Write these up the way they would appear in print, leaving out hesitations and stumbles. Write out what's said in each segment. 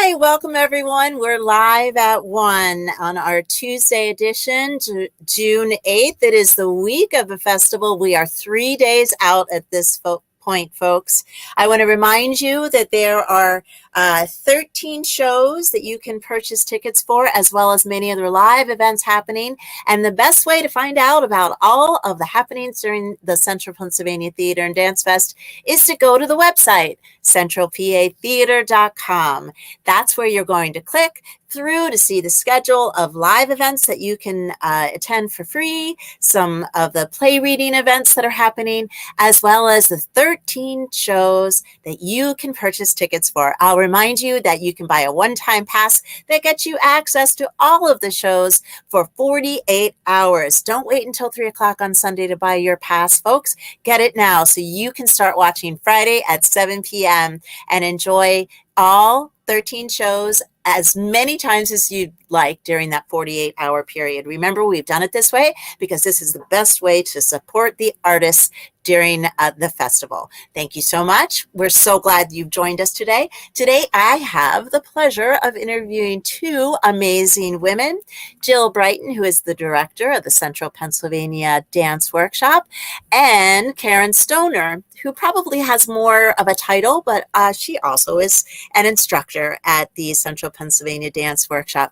Hi, welcome everyone. We're live at 1 on our Tuesday edition, June 8th. It is the week of the festival. We are 3 days out at this point, folks. I want to remind you that there are 13 shows that you can purchase tickets for, as well as many other live events happening. And the best way to find out about all of the happenings during the Central Pennsylvania Theater and Dance Fest is to go to the website, centralpatheater.com. That's where you're going to click through to see the schedule of live events that you can attend for free, some of the play reading events that are happening, as well as the 13 shows that you can purchase tickets for. I'll remind you that you can buy a one-time pass that gets you access to all of the shows for 48 hours. Don't wait until 3 o'clock on Sunday to buy your pass, folks. Get it now so you can start watching Friday at 7 p.m. and enjoy all 13 shows as many times as you'd like during that 48-hour period. Remember, we've done it this way because this is the best way to support the artists during the festival. Thank you so much. We're so glad you've joined us today. Today, I have the pleasure of interviewing two amazing women, Jill Brighton, who is the director of the Central Pennsylvania Dance Workshop, and Karen Stoner, who probably has more of a title, but she also is an instructor at the Central Pennsylvania Dance Workshop.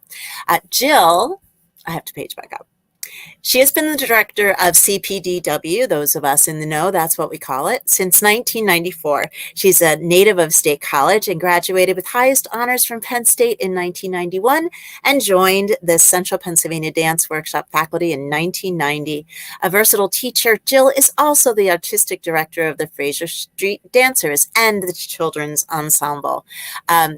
Jill, I have to page back up. She has been the director of CPDW, those of us in the know, that's what we call it, since 1994. She's a native of State College and graduated with highest honors from Penn State in 1991 and joined the Central Pennsylvania Dance Workshop faculty in 1990. A versatile teacher, Jill is also the artistic director of the Fraser Street Dancers and the Children's Ensemble.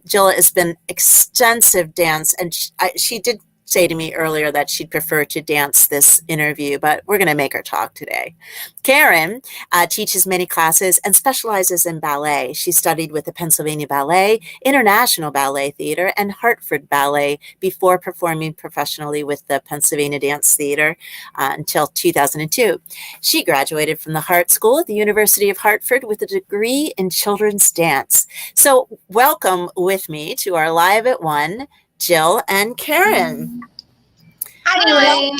Jill has been extensive dance, and she did say to me earlier that she'd prefer to dance this interview, but we're going to make her talk today. Karen teaches many classes and specializes in ballet. She studied with the Pennsylvania Ballet, International Ballet Theater, and Hartford Ballet before performing professionally with the Pennsylvania Dance Theater until 2002. She graduated from the Hart School at the University of Hartford with a degree in children's dance. So welcome with me to our Live at 1, Jill and Karen. Hi, Elaine.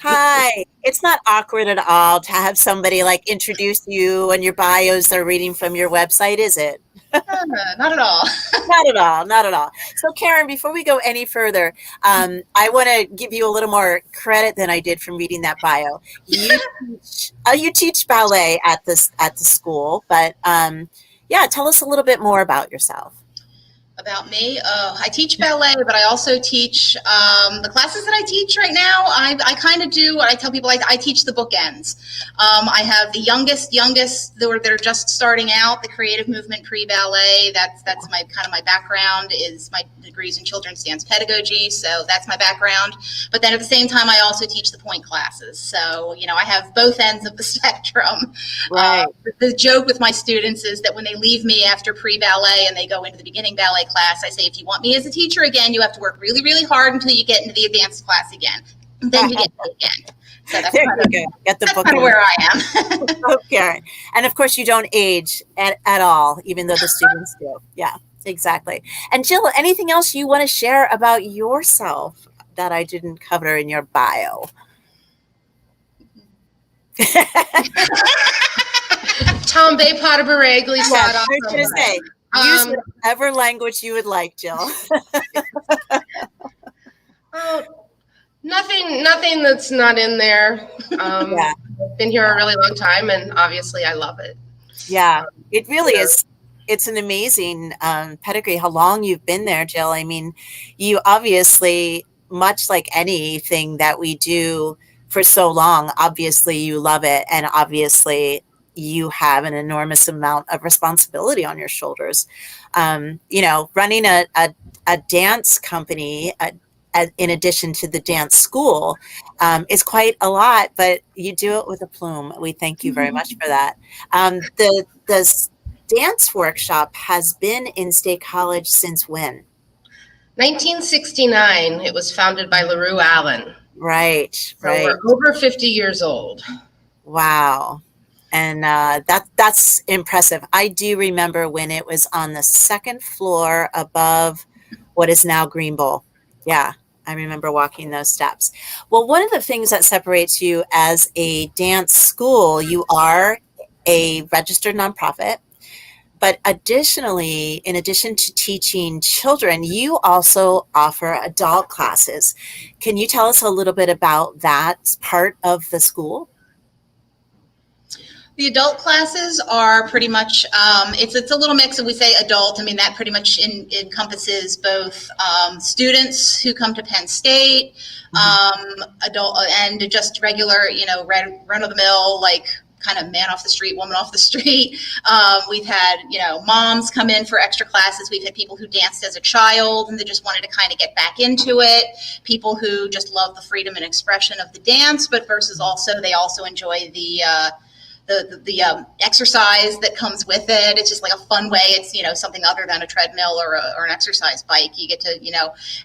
Hi. It's not awkward at all to have somebody like introduce you and your bios they're reading from your website, is it? Not at all. Not at all. Not at all. So Karen, before we go any further, I want to give you a little more credit than I did from reading that bio. You teach ballet at the school, but yeah, tell us a little bit more about yourself. About me, I teach ballet, but I also teach the classes that I teach right now. I kind of do what I tell people. I teach the bookends. I have the youngest that are just starting out, the creative movement pre-ballet. That's my kind of my background, is my degrees in children's dance pedagogy. So that's my background. But then at the same time, I also teach the point classes. So, I have both ends of the spectrum. Right. The joke with my students is that when they leave me after pre-ballet and they go into the beginning ballet class, I say, if you want me as a teacher again, you have to work really, really hard until you get into the advanced class again. Then you get me again. So that's there you go. Get the book kind of where I am. Okay. And of course, you don't age at all, even though the students do. Yeah, exactly. And Jill, anything else you want to share about yourself that I didn't cover in your bio? Tom Bay Potter Baregley Yes, I was going to say, use whatever language you would like, Jill. Nothing that's not in there. Yeah. I've been here a really long time, and obviously I love it. Yeah, it really is. It's an amazing pedigree, how long you've been there, Jill. I mean, you obviously, much like anything that we do for so long, obviously you love it, and obviously you have an enormous amount of responsibility on your shoulders. Running a dance company in addition to the dance school is quite a lot, but you do it with a plume. We thank you very much for that. The dance workshop has been in State College since when? 1969. It was founded by LaRue Allen. Right. So we're over 50 years old. Wow. And that's impressive. I do remember when it was on the second floor above what is now Green Bowl. Yeah, I remember walking those steps. Well, one of the things that separates you as a dance school, you are a registered nonprofit. But additionally, in addition to teaching children, you also offer adult classes. Can you tell us a little bit about that part of the school? The adult classes are pretty much, it's a little mix. If we say adult, I mean, that pretty much encompasses both students who come to Penn State, adult, and just regular, run-of-the-mill, like kind of man off the street, woman off the street. We've had, moms come in for extra classes. We've had people who danced as a child and they just wanted to kind of get back into it. People who just love the freedom and expression of the dance, but versus also, they also enjoy the exercise that comes with it. It's just like a fun way. It's, something other than a treadmill or an exercise bike. You get to,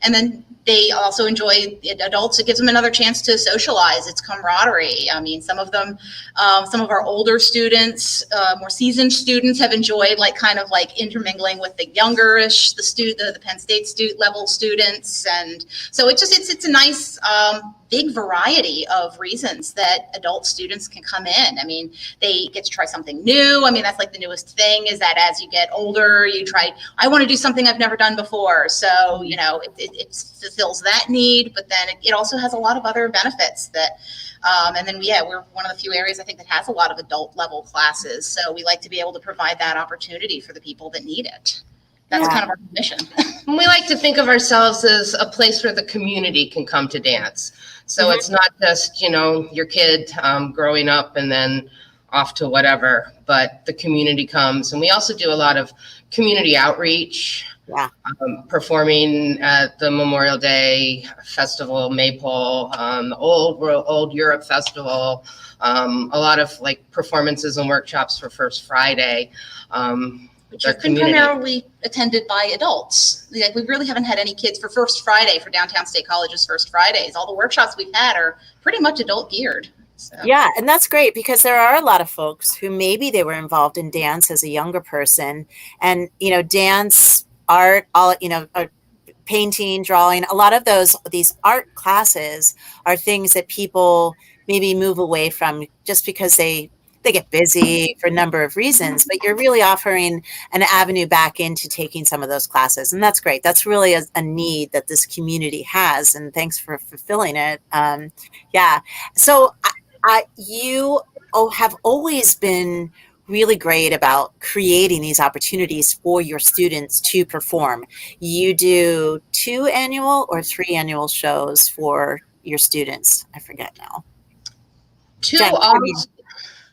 and then they also enjoy adults. It gives them another chance to socialize. It's camaraderie. I mean, some of them, some of our older students, more seasoned students have enjoyed kind of intermingling with the youngerish, the Penn State level students. And so it's a nice, big variety of reasons that adult students can come in. I mean, they get to try something new. I mean, that's like the newest thing is that as you get older, I want to do something I've never done before. So, it fulfills that need, but then it also has a lot of other benefits that, and then, we're one of the few areas I think that has a lot of adult level classes. So we like to be able to provide that opportunity for the people that need it. That's kind of our mission. We like to think of ourselves as a place where the community can come to dance. So it's not just, your kid growing up and then off to whatever, but the community comes. And we also do a lot of community outreach, performing at the Memorial Day Festival, Maypole, the Old Europe Festival, a lot of performances and workshops for First Friday. Which have been primarily attended by adults. We really haven't had any kids for First Friday, for Downtown State College's First Fridays. All the workshops we've had are pretty much adult geared. So. Yeah, and that's great because there are a lot of folks who maybe they were involved in dance as a younger person, and dance, art, all painting, drawing. A lot of these art classes are things that people maybe move away from just because they get busy for a number of reasons, but you're really offering an avenue back into taking some of those classes. And that's great. That's really a need that this community has. And thanks for fulfilling it. So you have always been really great about creating these opportunities for your students to perform. You do 2 annual or 3 annual shows for your students. I forget now.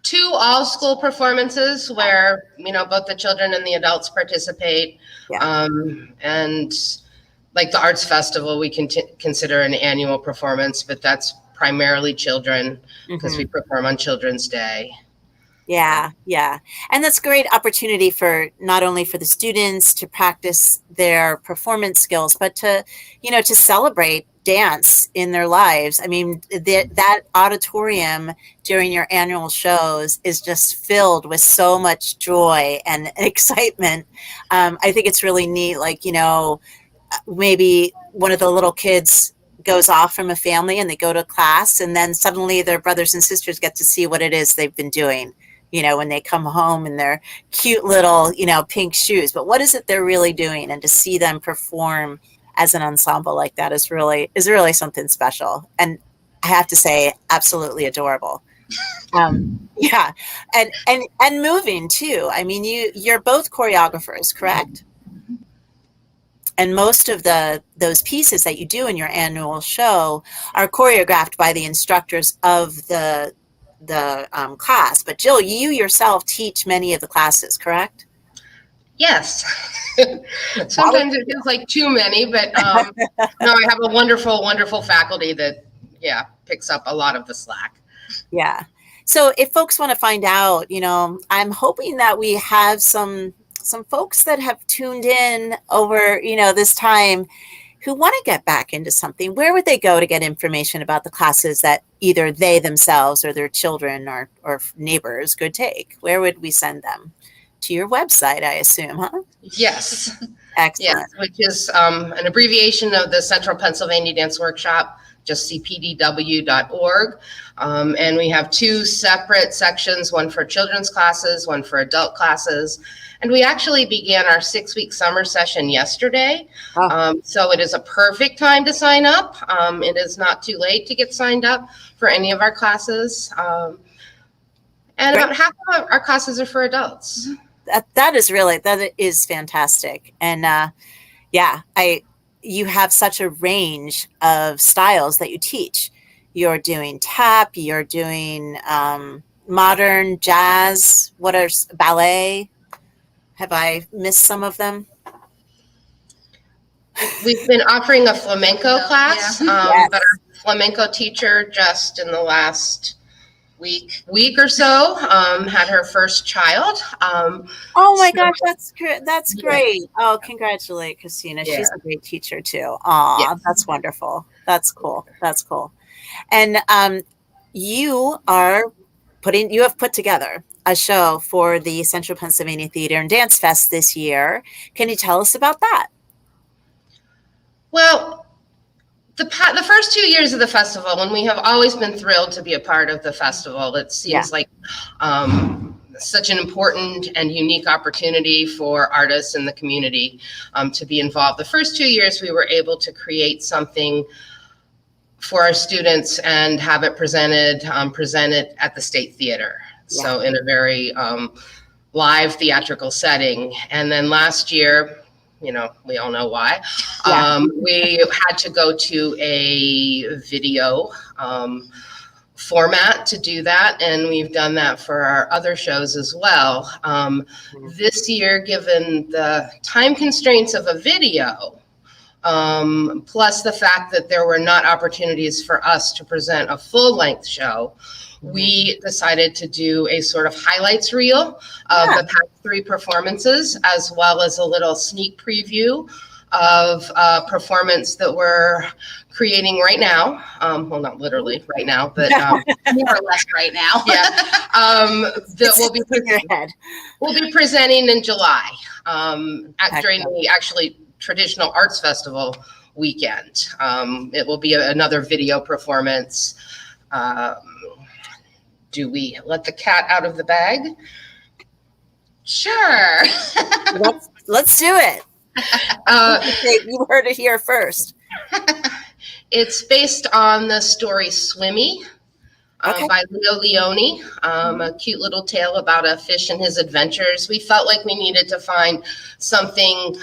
Two all-school performances where, both the children and the adults participate. Yeah. And like the Arts Festival, we can consider an annual performance, but that's primarily children because we perform on Children's Day. Yeah. And that's a great opportunity for not only for the students to practice their performance skills, but to celebrate dance in their lives. I mean, that auditorium during your annual shows is just filled with so much joy and excitement. I think it's really neat. Maybe one of the little kids goes off from a family and they go to class, and then suddenly their brothers and sisters get to see what it is they've been doing, when they come home in their cute little, pink shoes. But what is it they're really doing? And to see them perform as an ensemble like that is really something special. And I have to say, absolutely adorable. And moving too. I mean, you're both choreographers, correct? And most of those pieces that you do in your annual show are choreographed by the instructors of the class. But Jill, you yourself teach many of the classes, correct? Yes. Sometimes it feels like too many, but no, I have a wonderful, wonderful faculty that, picks up a lot of the slack. Yeah. So if folks want to find out, I'm hoping that we have some folks that have tuned in over, this time who want to get back into something. Where would they go to get information about the classes that either they themselves or their children or neighbors could take? Where would we send them? To your website, I assume, huh? Yes. Excellent. Yes, which is an abbreviation of the Central Pennsylvania Dance Workshop, just cpdw.org. And we have two separate sections, one for children's classes, one for adult classes. And we actually began our 6-week summer session yesterday. Oh. So it is a perfect time to sign up. It is not too late to get signed up for any of our classes. And Great. about half of our classes are for adults. That is fantastic. And you have such a range of styles that you teach. You're doing tap, you're doing modern jazz, ballet? Have I missed some of them? We've been offering a flamenco class, Yes. but our flamenco teacher just in the last week or so had her first child. Oh my gosh, that's great. Oh, congratulate Christina. Yeah. She's a great teacher too. Aw, Yes. That's wonderful. That's cool. And you have put together a show for the Central Pennsylvania Theater and Dance Fest this year. Can you tell us about that? Well, the first 2 years of the festival, and we have always been thrilled to be a part of the festival. It seems like such an important and unique opportunity for artists in the community to be involved. The first 2 years, we were able to create something for our students and have it presented at the State Theater. Yeah. So in a very live theatrical setting. And then last year, we all know why. Yeah. We had to go to a video format to do that, and we've done that for our other shows as well. This year, given the time constraints of a video, plus the fact that there were not opportunities for us to present a full-length show, we decided to do a sort of highlights reel of the past 3 performances, as well as a little sneak preview of a performance that we're creating right now. Well, not literally right now, but more or less right now. Yeah. That we'll be presenting in July during the traditional arts festival weekend. It will be another video performance. Do we let the cat out of the bag? Sure. Let's do it. You heard it here first. It's based on the story Swimmy by Leo Leone, a cute little tale about a fish and his adventures. We felt like we needed to find something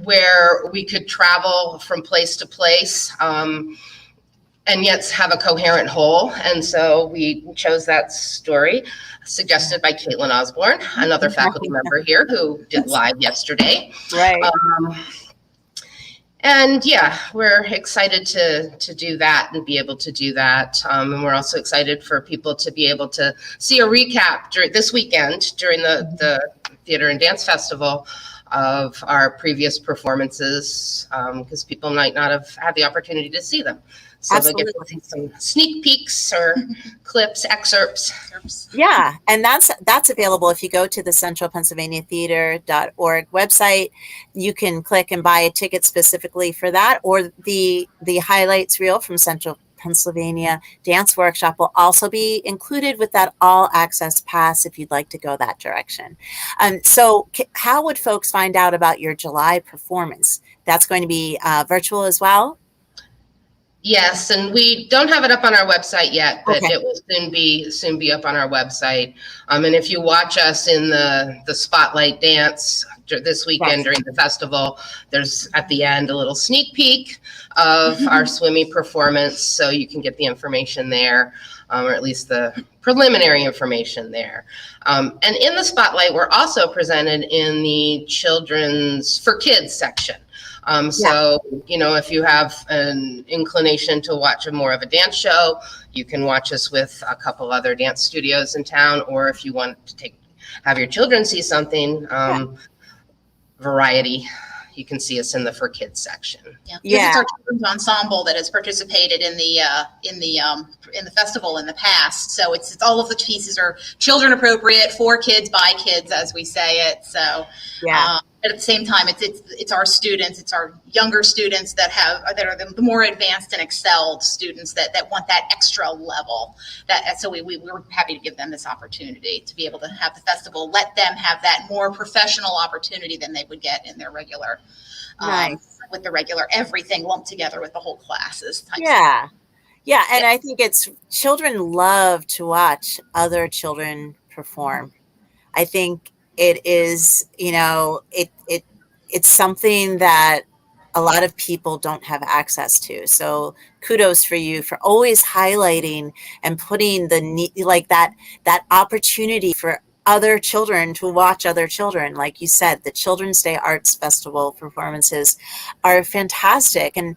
where we could travel from place to place and yet have a coherent whole. And so we chose that story, suggested by Caitlin Osborne, another faculty member here who did live yesterday. Right. And yeah, we're excited to do that and be able to do that. And we're also excited for people to be able to see a recap this weekend during the Theater and Dance Festival of our previous performances, because people might not have had the opportunity to see them. So Absolutely. They get to see some sneak peeks or clips, excerpts. Yeah, and that's available if you go to the centralpennsylvaniatheater.org website. You can click and buy a ticket specifically for that, or the highlights reel from Central Pennsylvania Dance Workshop will also be included with that all access pass if you'd like to go that direction. So how would folks find out about your July performance? That's going to be virtual as well? Yes, and we don't have it up on our website yet, but it will soon be up on our website. And if you watch us in the Spotlight Dance this weekend during the festival, there's at the end a little sneak peek of our Swimmy performance, so you can get the information there, or at least the preliminary information there. And in the Spotlight, we're also presented in the Children's for Kids section. So, if you have an inclination to watch more of a dance show, you can watch us with a couple other dance studios in town, or if you want to have your children see something, variety, you can see us in the For Kids section. Yeah. It's our children's ensemble that has participated in the festival in the past. So it's all of the pieces are children appropriate, for kids, by kids, as we say it. So at the same time, it's our students, it's our younger students that are the more advanced and excelled students that want that extra level. So we were happy to give them this opportunity to be able to have the festival, let them have that more professional opportunity than they would get in their regular, with the regular everything lumped together with the whole classes type Yeah. stuff. Yeah. And I think children love to watch other children perform. I think it is, it's something that a lot of people don't have access to. So kudos for you for always highlighting and putting that opportunity for other children to watch other children. Like you said, the Children's Day Arts Festival performances are fantastic. And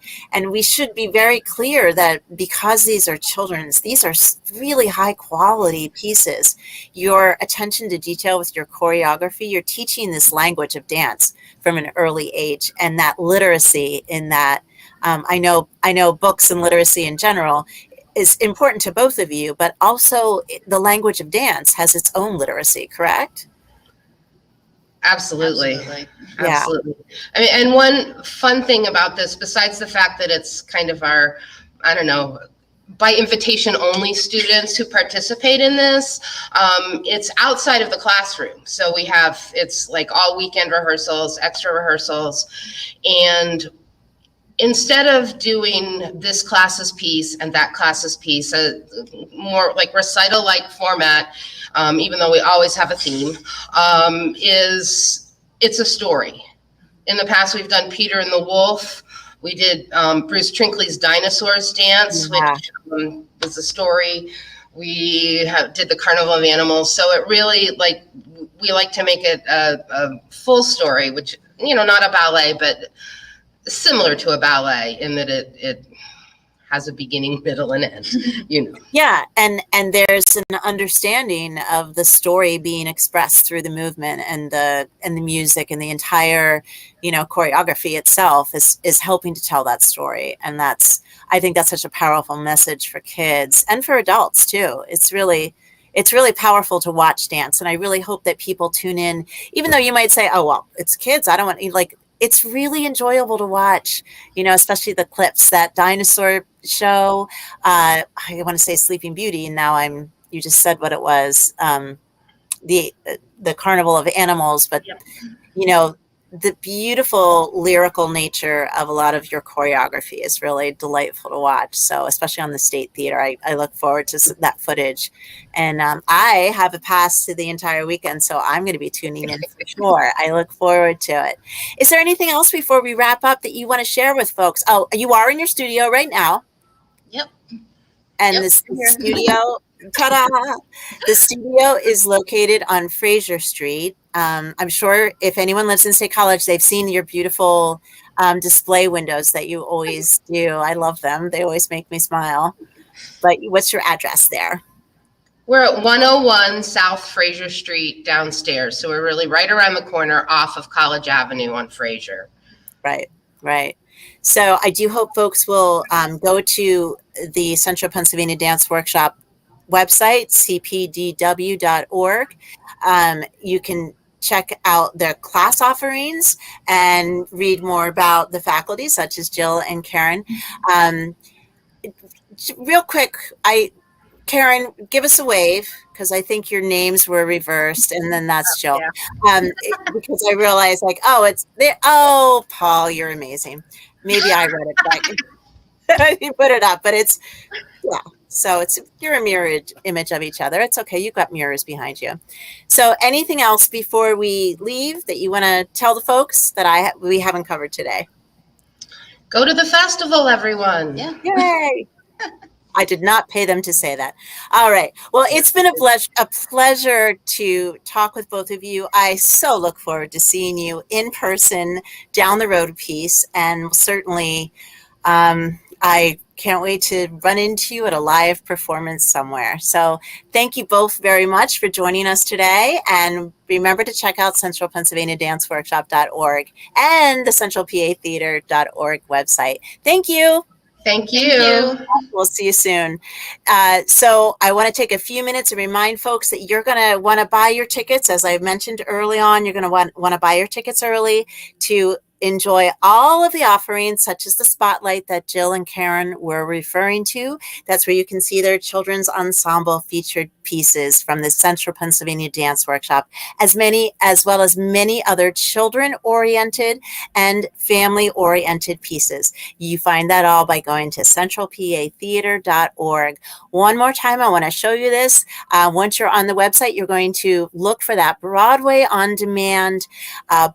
we should be very clear that because these are these are really high quality pieces. Your attention to detail with your choreography, you're teaching this language of dance from an early age, and that literacy in that. I know books and literacy in general is important to both of you, but also the language of dance has its own literacy, correct? Absolutely. Yeah. Absolutely. I mean, and one fun thing about this, besides the fact that it's kind of our, I don't know, by invitation only students who participate in this, it's outside of the classroom. So it's like all weekend rehearsals, extra rehearsals, and instead of doing this class's piece and that class's piece, a more like recital-like format, even though we always have a theme, it's a story. In the past, we've done Peter and the Wolf. We did Bruce Trinkley's Dinosaurs Dance, which was a story. We did the Carnival of Animals. So it really, we like to make it a full story, which, not a ballet, but similar to a ballet in that it has a beginning, middle, and end, Yeah, and there's an understanding of the story being expressed through the movement and the music, and the entire, choreography itself is helping to tell that story. And I think that's such a powerful message for kids and for adults too. It's really powerful to watch dance, and I really hope that people tune in, even though you might say, "Oh, well, it's kids. I don't want," it's really enjoyable to watch, especially the clips. That dinosaur show, I want to say Sleeping Beauty, and now you just said what it was, the Carnival of Animals, but the beautiful lyrical nature of a lot of your choreography is really delightful to watch. So especially on the State Theater, I look forward to that footage. And I have a pass to the entire weekend, so I'm going to be tuning in for sure. I look forward to it. Is there anything else before we wrap up that you want to share with folks? Oh, you are in your studio right now. Yep. And the studio, ta-da! The studio is located on Fraser Street. I'm sure if anyone lives in State College, they've seen your beautiful display windows that you always do. I love them. They always make me smile. But what's your address there? We're at 101 South Fraser Street downstairs. So we're really right around the corner off of College Avenue on Fraser. Right. So I do hope folks will go to the Central Pennsylvania Dance Workshop website, cpdw.org. You can check out their class offerings and read more about the faculty, such as Jill and Karen. Real quick, Karen, give us a wave, because I think your names were reversed, and then that's Jill. Yeah. Because I realized, it's there. Oh, Paul, you're amazing. Maybe I read it back. I didn't put it up, but yeah. So you're a mirror image of each other. It's okay. You've got mirrors behind you. So anything else before we leave that you want to tell the folks that we haven't covered today? Go to the festival, everyone. Yeah. Yay. I did not pay them to say that. All right. Well, it's been a pleasure to talk with both of you. I so look forward to seeing you in person down the road a piece. And certainly, I can't wait to run into you at a live performance somewhere. So thank you both very much for joining us today. And remember to check out centralpennsylvaniadanceworkshop.org and the centralpatheater.org website. Thank you. Thank you. Thank you. We'll see you soon. So I want to take a few minutes and remind folks that you're going to want to buy your tickets. As I mentioned early on, you're going to want to buy your tickets early to enjoy all of the offerings, such as the spotlight that Jill and Karen were referring to. That's where you can see their children's ensemble featured pieces from the Central Pennsylvania Dance Workshop, as well as many other children-oriented and family-oriented pieces. You find that all by going to centralpatheater.org. One more time, I want to show you this. Once you're on the website, you're going to look for that Broadway On Demand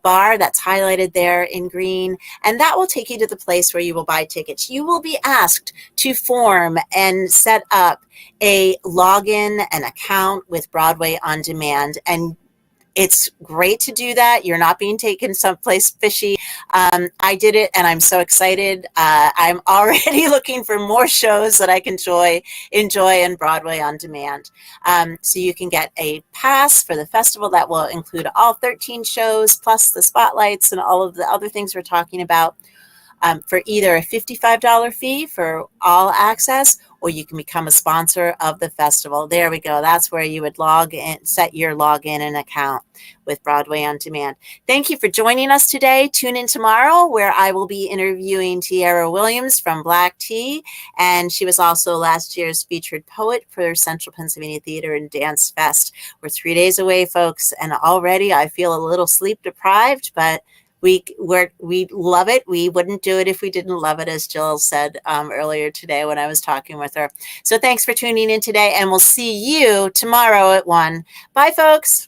bar that's highlighted there in green, and that will take you to the place where you will buy tickets. You will be asked to form and set up a login and account with Broadway On Demand, and it's great to do that. You're not being taken someplace fishy. I did it, and I'm so excited. I'm already looking for more shows that I can enjoy in Broadway On Demand. So you can get a pass for the festival that will include all 13 shows, plus the spotlights and all of the other things we're talking about, for either a $55 fee for all access, or you can become a sponsor of the festival. There we go. That's where you would log in, set your login and account with Broadway On Demand. Thank you for joining us today. Tune in tomorrow, where I will be interviewing Tiara Williams from Black Tea, and she was also last year's featured poet for Central Pennsylvania Theater and Dance Fest. We're 3 days away, folks, and already I feel a little sleep deprived, but we love it. We wouldn't do it if we didn't love it, as Jill said earlier today when I was talking with her. So thanks for tuning in today, and we'll see you tomorrow at 1. Bye, folks.